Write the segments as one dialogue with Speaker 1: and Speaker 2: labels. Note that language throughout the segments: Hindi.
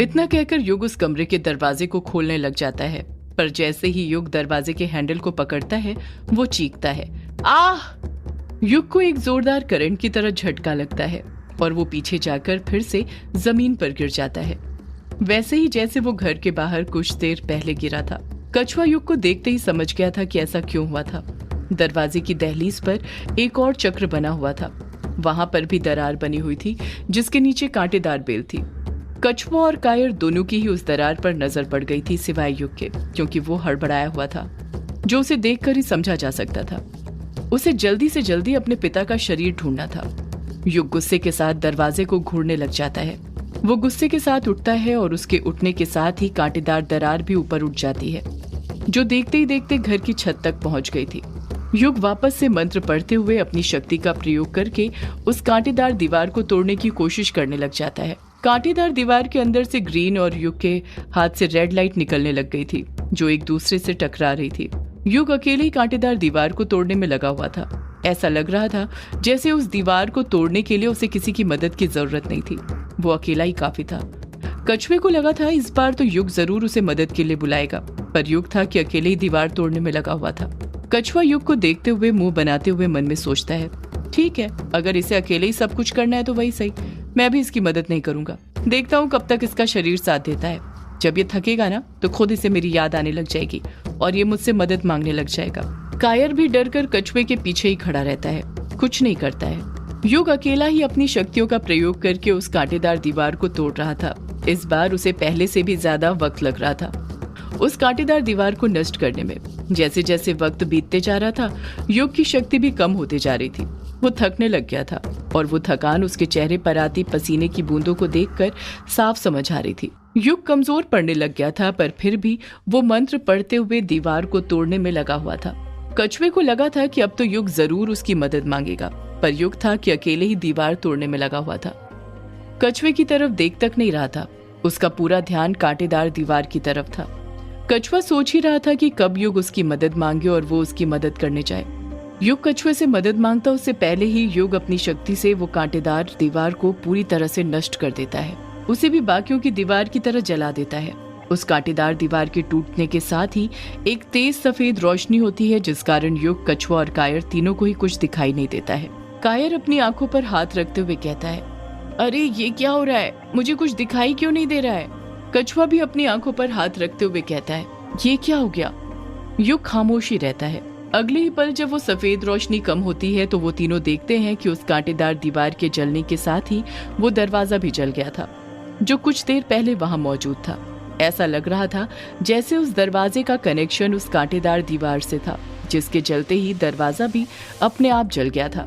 Speaker 1: इतना कहकर युग उस कमरे के दरवाजे को खोलने लग जाता है, पर जैसे ही युग दरवाजे के हैंडल को पकड़ता है वो चीखता है, आह! युग को एक जोरदार करंट की तरह झटका लगता है और वो पीछे जाकर फिर से जमीन पर गिर जाता है, वैसे ही जैसे वो घर के बाहर कुछ देर पहले गिरा था। कछुआ युग को देखते ही समझ गया था कि ऐसा क्यों हुआ था। दरवाजे की दहलीज पर एक और चक्र बना हुआ था, वहां पर भी दरार बनी हुई थी जिसके नीचे कांटेदार बेल थी। कछुआ और कायर दोनों की ही उस दरार पर नजर पड़ गई थी सिवाय युग के, क्योंकि वो हड़बड़ाया हुआ था, जो उसे देखकर ही समझा जा सकता था। उसे जल्दी से जल्दी अपने पिता का शरीर ढूंढना था। युग गुस्से के साथ दरवाजे को घूरने लग जाता है। वो गुस्से के साथ उठता है और उसके उठने के साथ ही कांटेदार दरार भी ऊपर उठ जाती है, जो देखते ही देखते घर की छत तक पहुंच गई थी। युग वापस से मंत्र पढ़ते हुए अपनी शक्ति का प्रयोग करके उस कांटेदार दीवार को तोड़ने की कोशिश करने लग जाता है। कांटेदार दीवार के अंदर से ग्रीन और युग के हाथ से रेड लाइट निकलने लग गई थी, जो एक दूसरे से टकरा रही थी। युग अकेले ही कांटेदार दीवार को तोड़ने में लगा हुआ था। ऐसा लग रहा था जैसे उस दीवार को तोड़ने के लिए उसे किसी की मदद की जरूरत नहीं थी, वो अकेला ही काफी था। कछुए को लगा था इस बार तो युग जरूर उसे मदद के लिए बुलाएगा, पर युग था कि अकेले ही दीवार तोड़ने में लगा हुआ था। कछुआ युग को देखते हुए मुंह बनाते हुए मन में सोचता है, ठीक है, अगर इसे अकेले ही सब कुछ करना है तो वही सही, मैं भी इसकी मदद नहीं करूंगा। देखता हूँ कब तक इसका शरीर साथ देता है। जब ये थकेगा ना तो खुद इसे मेरी याद आने लग जाएगी और ये मुझसे मदद मांगने लग जाएगा। कायर भी डर कर कछुए के पीछे ही खड़ा रहता है, कुछ नहीं करता है। युग अकेला ही अपनी शक्तियों का प्रयोग करके उस कांटेदार दीवार को तोड़ रहा था। इस बार उसे पहले से भी ज्यादा वक्त लग रहा था उस कांटेदार दीवार को नष्ट करने में। जैसे जैसे वक्त बीतते जा रहा था, युग की शक्ति भी कम होते जा रही थी। वो थकने लग गया था और वो थकान उसके चेहरे पर आती पसीने की बूंदों को देखकर साफ समझ आ रही थी। युग कमजोर पड़ने लग गया था, पर फिर भी वो मंत्र पढ़ते हुए दीवार को तोड़ने में लगा हुआ था। कछुए को लगा था कि अब तो युग जरूर उसकी मदद मांगेगा, पर युग था कि अकेले ही दीवार तोड़ने में लगा हुआ था। कछुए की तरफ देख तक नहीं रहा था, उसका पूरा ध्यान कांटेदार दीवार की तरफ था। कछुआ सोच ही रहा था कि कब युग उसकी मदद मांगे और वो उसकी मदद करने जाए। युग कछुए से मदद मांगता उससे पहले ही युग अपनी शक्ति से वो कांटेदार दीवार को पूरी तरह से नष्ट कर देता है, उसे भी बाकियों की दीवार की तरह जला देता है। उस कांटेदार दीवार के टूटने के साथ ही एक तेज सफेद रोशनी होती है, जिस कारण युग, कछुआ और कायर तीनों को ही कुछ दिखाई नहीं देता है। कायर अपनी आंखों पर हाथ रखते हुए कहता है, अरे ये क्या हो रहा है, मुझे कुछ दिखाई क्यों नहीं दे रहा है। कछुआ भी अपनी आंखों पर हाथ रखते हुए कहता है, ये क्या हो गया। युग खामोश ही रहता है। अगले ही पल जब वो सफेद रोशनी कम होती है तो वो तीनों देखते हैं कि उस कांटेदार दीवार के जलने के साथ ही वो दरवाजा भी जल गया था, जो कुछ देर पहले वहां मौजूद था। ऐसा लग रहा था जैसे उस दरवाजे का कनेक्शन उस कांटेदार दीवार से था, जिसके जलते ही दरवाजा भी अपने आप जल गया था,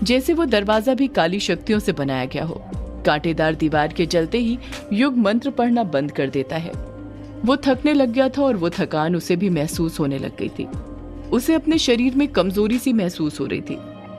Speaker 1: जैसे वो दरवाजा भी काली शक्तियों से बनाया गया हो। कांटेदार दीवार के जलते ही युग मंत्र पढ़ना बंद कर देता है। वो थकने लग गया था और वो थकान उसे भी महसूस होने लग गई थी। उसे अपने शरीर में कमजोरी सी महसूस हो रही थी।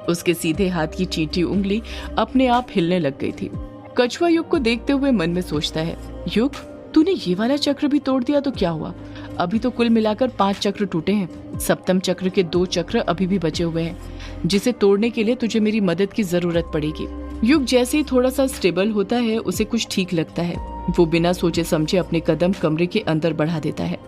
Speaker 1: उसके सीधे हाथ की चींटी उंगली अपने आप हिलने लग गई थी। कछुआ युग को देखते हुए मन में सोचता है, युग तूने ये वाला चक्र भी तोड़ दिया तो क्या हुआ, अभी तो कुल मिलाकर 5 चक्र टूटे हैं। सप्तम चक्र के 2 चक्र अभी भी बचे हुए हैं, जिसे तोड़ने के लिए तुझे मेरी मदद की जरूरत पड़ेगी। युग जैसे ही थोड़ा सा स्टेबल होता है, उसे कुछ ठीक लगता है। वो बिना सोचे समझे अपने कदम कमरे के अंदर बढ़ा देता है।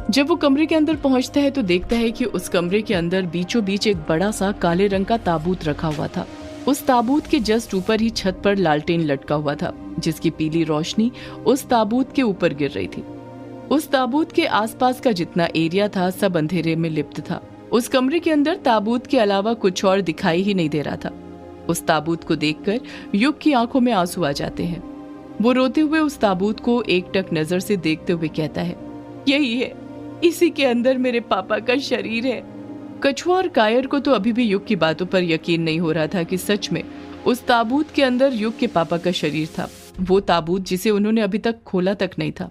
Speaker 1: जब वो कमरे के अंदर पहुंचता है तो देखता है कि उस कमरे के अंदर बीचों बीच एक बड़ा सा काले रंग का ताबूत रखा हुआ था। उस ताबूत के जस्ट ऊपर ही छत पर लालटेन लटका हुआ था, जिसकी पीली रोशनी उस ताबूत के ऊपर गिर रही थी। उस ताबूत के आसपास का जितना एरिया था सब अंधेरे में लिप्त था। उस कमरे के अंदर ताबूत के अलावा कुछ और दिखाई ही नहीं दे रहा था। उस ताबूत को देखकर युग की आंखों में आंसू आ जाते हैं। वो रोते हुए उस ताबूत को एकटक नजर से देखते हुए कहता है, यही है, इसी के अंदर मेरे पापा का शरीर है। कछुआ और कायर को तो अभी भी युग की बातों पर यकीन नहीं हो रहा था कि सच में उस ताबूत के अंदर युग के पापा का शरीर था, वो ताबूत जिसे उन्होंने अभी तक खोला तक नहीं था।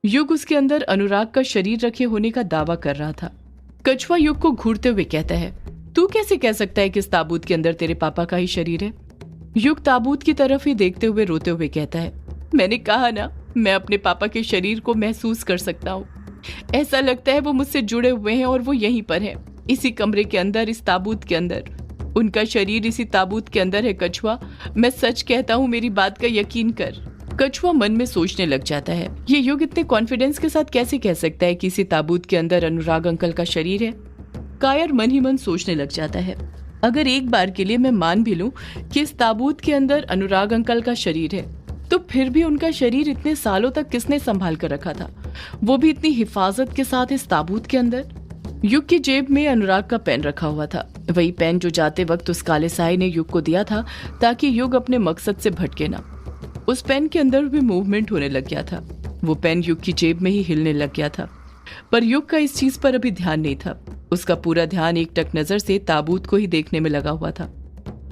Speaker 1: युग उसके अंदर अनुराग का शरीर रखे होने का दावा कर रहा था। कछुआ युग को घूरते हुए कहता है, तू कैसे कह सकता है कि इस ताबूत के अंदर तेरे पापा का ही शरीर है। युग ताबूत की तरफ ही देखते हुए रोते हुए कहता है, मैंने कहा ना, मैं अपने पापा के शरीर को महसूस कर सकता हूँ। ऐसा लगता है वो मुझसे जुड़े हुए हैं और वो यहीं पर है, इसी कमरे के अंदर, इस ताबूत के अंदर। उनका शरीर इसी ताबूत के अंदर है। कछुआ, मैं सच कहता हूँ, मेरी बात का यकीन कर। कछुआ मन में सोचने लग जाता है, ये युग इतने कॉन्फिडेंस के साथ कैसे कह सकता है कि इसी ताबूत के अंदर अनुराग अंकल का शरीर है। कायर मन ही मन सोचने लग जाता है, अगर एक बार के लिए मैं मान भी लूं कि इस ताबूत के अंदर अनुराग अंकल का शरीर है, तो फिर भी उनका शरीर इतने सालों तक किसने संभाल कर रखा था, वो भी इतनी हिफाजत के साथ इस ताबूत के अंदर। युग की जेब में अनुराग का पेन रखा हुआ था, वही पेन जो जाते वक्त उस काले साए ने युग को दिया था ताकि युग अपने मकसद से भटके ना। उस पेन के अंदर भी मूवमेंट होने लग गया था, वो पेन युग की जेब में ही हिलने लग गया था, पर युग का इस चीज पर अभी ध्यान नहीं था। उसका पूरा ध्यान एकटक नजर से ताबूत को ही देखने में लगा हुआ था।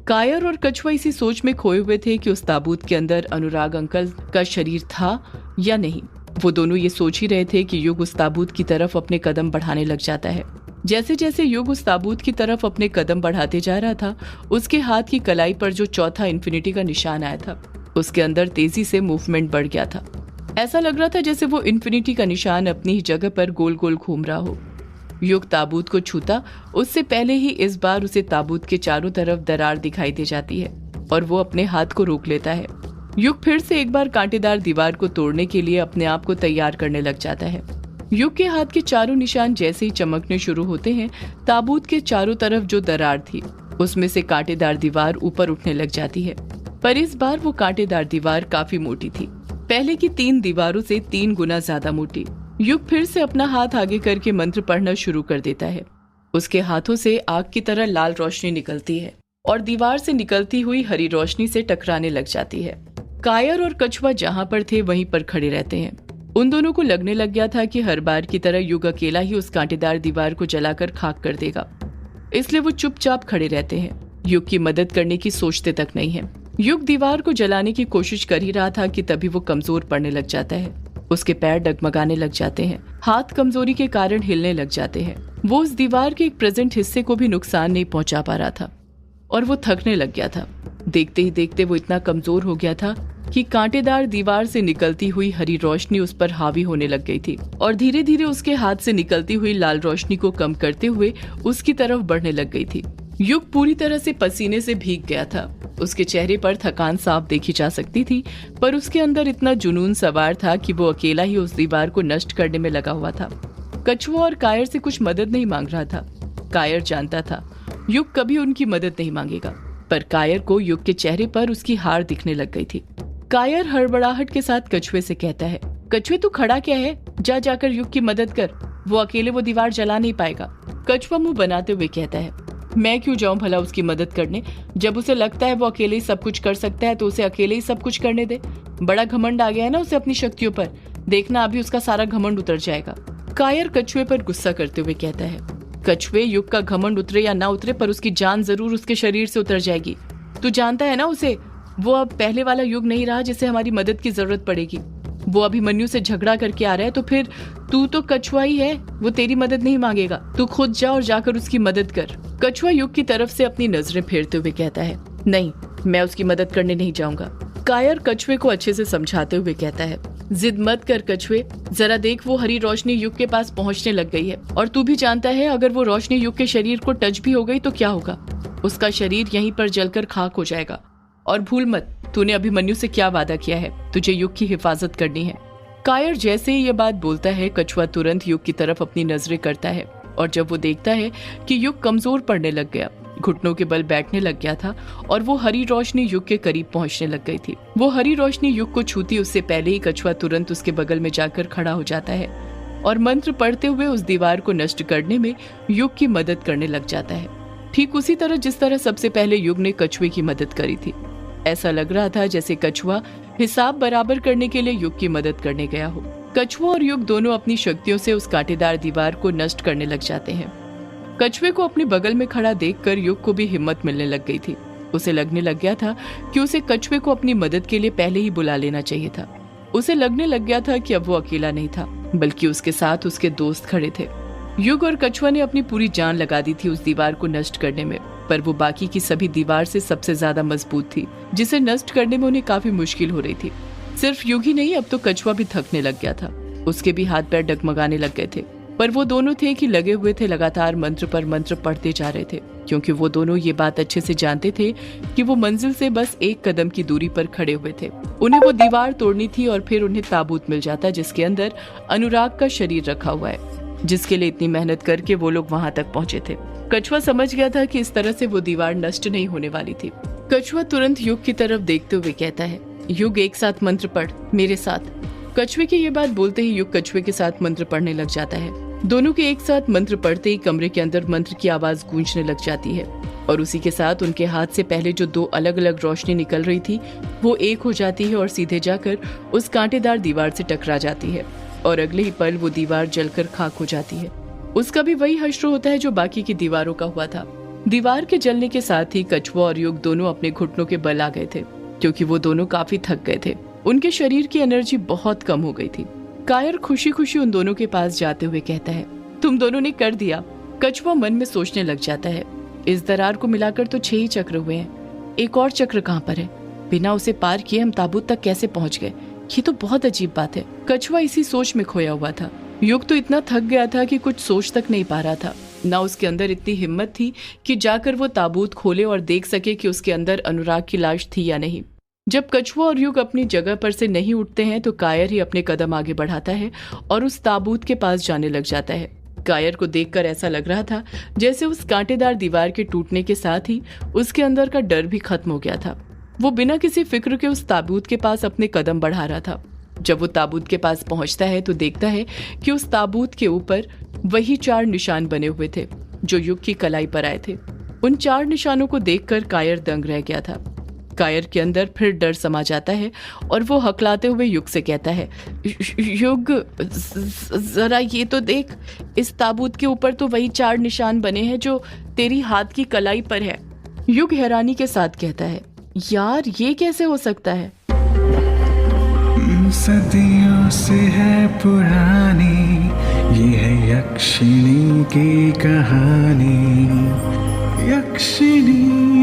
Speaker 1: कायर और कछुआ इसी सोच में खोए हुए थे कि उस ताबूत के अंदर अनुराग अंकल का शरीर था या नहीं। वो दोनों ये सोच ही रहे थे कि युग उस ताबूत की तरफ अपने कदम बढ़ाने लग जाता है। जैसे जैसे युग उस ताबूत की तरफ अपने कदम बढ़ाते जा रहा था, उसके हाथ की कलाई पर जो चौथा इन्फिनिटी का निशान आया था, उसके अंदर तेजी से मूवमेंट बढ़ गया था। ऐसा लग रहा था जैसे वो इन्फिनिटी का निशान अपनी ही जगह पर गोल गोल घूम रहा हो। युग ताबूत को छूता उससे पहले ही इस बार उसे ताबूत के चारों तरफ दरार दिखाई दे जाती है और वो अपने हाथ को रोक लेता है। युग फिर से एक बार कांटेदार दीवार को तोड़ने के लिए अपने आप को तैयार करने लग जाता है। युग के हाथ के चारों निशान जैसे ही चमकने शुरू होते हैं, ताबूत के चारों तरफ जो दरार थी उसमें से कांटेदार दीवार ऊपर उठने लग जाती है, पर इस बार वो कांटेदार दीवार काफी मोटी थी, पहले की 3 दीवारों से 3 गुना ज्यादा मोटी। युग फिर से अपना हाथ आगे करके मंत्र पढ़ना शुरू कर देता है। उसके हाथों से आग की तरह लाल रोशनी निकलती है और दीवार से निकलती हुई हरी रोशनी से टकराने लग जाती है। कायर और कछुआ जहाँ पर थे वहीं पर खड़े रहते हैं। उन दोनों को लगने लग गया था कि हर बार की तरह युग अकेला ही उस कांटेदार दीवार को जलाकर खाक कर देगा, इसलिए वो चुपचाप खड़े रहते हैं। युग की मदद करने की सोचते तक नहीं है। युग दीवार को जलाने की कोशिश कर ही रहा था कि तभी वो कमजोर पड़ने लग जाता है। उसके पैर डगमगाने लग जाते हैं, हाथ कमजोरी के कारण हिलने लग जाते हैं। वो उस दीवार के एक प्रेजेंट हिस्से को भी नुकसान नहीं पहुंचा पा रहा था और वो थकने लग गया था। देखते ही देखते वो इतना कमजोर हो गया था कि कांटेदार दीवार से निकलती हुई हरी रोशनी उस पर हावी होने लग गई थी और धीरे धीरे उसके हाथ से निकलती हुई लाल रोशनी को कम करते हुए उसकी तरफ बढ़ने लग गई थी। युग पूरी तरह से पसीने से भीग गया था। उसके चेहरे पर थकान साफ देखी जा सकती थी, पर उसके अंदर इतना जुनून सवार था कि वो अकेला ही उस दीवार को नष्ट करने में लगा हुआ था। कछुआ और कायर से कुछ मदद नहीं मांग रहा था। कायर जानता था युग कभी उनकी मदद नहीं मांगेगा, पर कायर को युग के चेहरे पर उसकी हार दिखने लग गई थी। कायर हड़बड़ाहट के साथ कछुए से कहता है, कछुए तू खड़ा क्या है, जाकर युग की मदद कर, वो अकेले वो दीवार जला नहीं पाएगा। कछुआ मुंह बनाते हुए कहता है, मैं क्यों जाऊं भला उसकी मदद करने, जब उसे लगता है वो अकेले ही सब कुछ कर सकता है तो उसे अकेले ही सब कुछ करने दे। बड़ा घमंड आ गया है ना उसे अपनी शक्तियों पर, देखना अभी उसका सारा घमंड उतर जाएगा। कायर कछुए पर गुस्सा करते हुए कहता है, कछुए युग का घमंड उतरे या ना उतरे पर उसकी जान जरूर उसके शरीर से उतर जाएगी। तू जानता है ना उसे, वो अब पहले वाला युग नहीं रहा जिसे हमारी मदद की जरूरत पड़ेगी। वो अभिमन्यु से झगड़ा करके आ रहा है तो फिर तू तो कछुआ ही है, वो तेरी मदद नहीं मांगेगा। तू खुद जा और जाकर उसकी मदद कर। कछुआ युग की तरफ से अपनी नजरें फेरते हुए कहता है, नहीं, मैं उसकी मदद करने नहीं जाऊंगा। कायर कछुए को अच्छे से समझाते हुए कहता है, जिद मत कर कछुए, जरा देख वो हरी रोशनी युग के पास पहुंचने लग गई है और तू भी जानता है अगर वो रोशनी युग के शरीर को टच भी हो गई तो क्या होगा, उसका शरीर यहीं पर जलकर खाक हो जाएगा। और भूल मत, तूने अभिमन्यु से क्या वादा किया है, तुझे युग की हिफाजत करनी है। कायर जैसे ही ये बात बोलता है, कछुआ तुरंत युग की तरफ अपनी नजरें करता है और जब वो देखता है कि युग कमजोर पड़ने लग गया, घुटनों के बल बैठने लग गया था और वो हरी रोशनी युग के करीब पहुंचने लग गई थी। वो हरी रोशनी युग को छूती उससे पहले ही कछुआ तुरंत उसके बगल में जाकर खड़ा हो जाता है और मंत्र पढ़ते हुए उस दीवार को नष्ट करने में युग की मदद करने लग जाता है, ठीक उसी तरह जिस तरह सबसे पहले युग ने कछुए की मदद करी थी। ऐसा लग रहा था जैसे कछुआ हिसाब बराबर करने के लिए युग की मदद करने गया हो। कछुआ और युग दोनों अपनी शक्तियों से उस कांटेदार दीवार को नष्ट करने लग जाते हैं। कछुए को अपने बगल में खड़ा देखकर युग को भी हिम्मत मिलने लग गई थी। उसे लगने लग गया था कि उसे कछुए को अपनी मदद के लिए पहले ही बुला लेना चाहिए था। उसे लगने लग गया था कि अब वो अकेला नहीं था, बल्कि उसके साथ उसके दोस्त खड़े थे। युग और कछुआ ने अपनी पूरी जान लगा दी थी उस दीवार को नष्ट करने में, पर वो बाकी की सभी दीवार से सबसे ज्यादा मजबूत थी, जिसे नष्ट करने में उन्हें काफी मुश्किल हो रही थी। सिर्फ युग ही नहीं, अब तो कछुआ भी थकने लग गया था। उसके भी हाथ पैर डगमगाने लग गए थे, पर वो दोनों थे कि लगे हुए थे लगातार मंत्र पर मंत्र पढ़ते जा रहे थे। क्योंकि वो दोनों ये बात अच्छे से जानते थे कि वो मंजिल से बस एक कदम की दूरी पर खड़े हुए थे। उन्हें वो दीवार तोड़नी थी और फिर उन्हें ताबूत मिल जाता जिसके अंदर अनुराग का शरीर रखा हुआ है, जिसके लिए इतनी मेहनत करके वो लोग वहां तक पहुंचे थे। कछुआ समझ गया था कि इस तरह से वो दीवार नष्ट नहीं होने वाली थी। कछुआ तुरंत युग की तरफ देखते हुए कहता है, युग एक साथ मंत्र पढ़ मेरे साथ। कछुए की ये बात बोलते ही युग कछुए के साथ मंत्र पढ़ने लग जाता है। दोनों के एक साथ मंत्र पढ़ते ही कमरे के अंदर मंत्र की आवाज गूंजने लग जाती है और उसी के साथ उनके हाथ से पहले जो दो अलग अलग रोशनी निकल रही थी वो एक हो जाती है और सीधे जाकर उस कांटेदार दीवार से टकरा जाती है और अगले ही पल वो दीवार जलकर खाक हो जाती है। उसका भी वही हश्र होता है जो बाकी की दीवारों का हुआ था। दीवार के जलने के साथ ही कछुआ और युग दोनों अपने घुटनों के बल आ गए थे, क्योंकि वो दोनों काफी थक गए थे। उनके शरीर की एनर्जी बहुत कम हो गई थी। कायर खुशी खुशी उन दोनों के पास जाते हुए कहता है, तुम दोनों ने कर दिया। कछुआ मन में सोचने लग जाता है, इस दरार को मिलाकर तो 6 ही चक्र हुए हैं, एक और चक्र कहाँ पर है? बिना उसे पार किए हम ताबूत तक कैसे पहुंच गए? ये तो बहुत अजीब बात है। कछुआ इसी सोच में खोया हुआ था। युग तो इतना थक गया था कि कुछ सोच तक नहीं पा रहा था। ना उसके अंदर इतनी हिम्मत थी कि जाकर वो ताबूत खोले और देख सके कि उसके अंदर अनुराग की लाश थी या नहीं। जब कछुआ और युग अपनी जगह पर से नहीं उठते हैं तो कायर ही अपने कदम आगे बढ़ाता है और उस ताबूत के पास जाने लग जाता है। कायर को देखकर ऐसा लग रहा था जैसे उस कांटेदार दीवार के टूटने के साथ ही उसके अंदर का डर भी खत्म हो गया था। वो बिना किसी फिक्र के उस ताबूत के पास अपने कदम बढ़ा रहा था। जब वो ताबूत के पास पहुंचता है तो देखता है कि उस ताबूत के ऊपर वही 4 निशान बने हुए थे जो युग की कलाई पर आए थे। उन 4 निशानों को देखकर कायर दंग रह गया था। कायर के अंदर फिर डर समा जाता है और वो हकलाते हुए युग से कहता है, युग जरा ये तो देख, इस ताबूत के ऊपर तो वही 4 निशान बने हैं जो तेरी हाथ की कलाई पर है। युग हैरानी के साथ कहता है, यार ये कैसे हो सकता है?
Speaker 2: सदियों से है पुरानी ये है यक्षिणी की कहानी। यक्षिणी